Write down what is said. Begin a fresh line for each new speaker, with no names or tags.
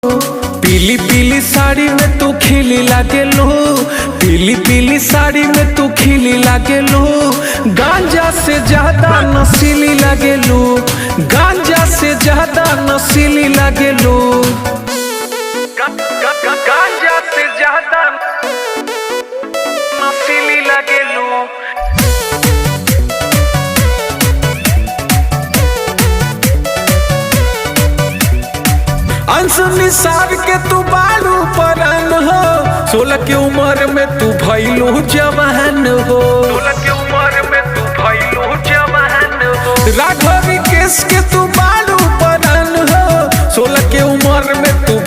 पीली पीली साड़ी में तू खिली लागे लो, पीली पीली साड़ी में तू खिली लागे लो। गांजा से ज्यादा नशीली लागे लो, गांजा से ज्यादा नशीली लागे लो। गांजा से ज्यादा नशीली लागे लो। अंश निसार के तू बालू परन हो, 16 की उम्र में तू भइलो जवान हो, 16 की उम्र में तू भइलो जवान हो। राघवी केस के तू बालू परन हो, 16 की उम्र में तू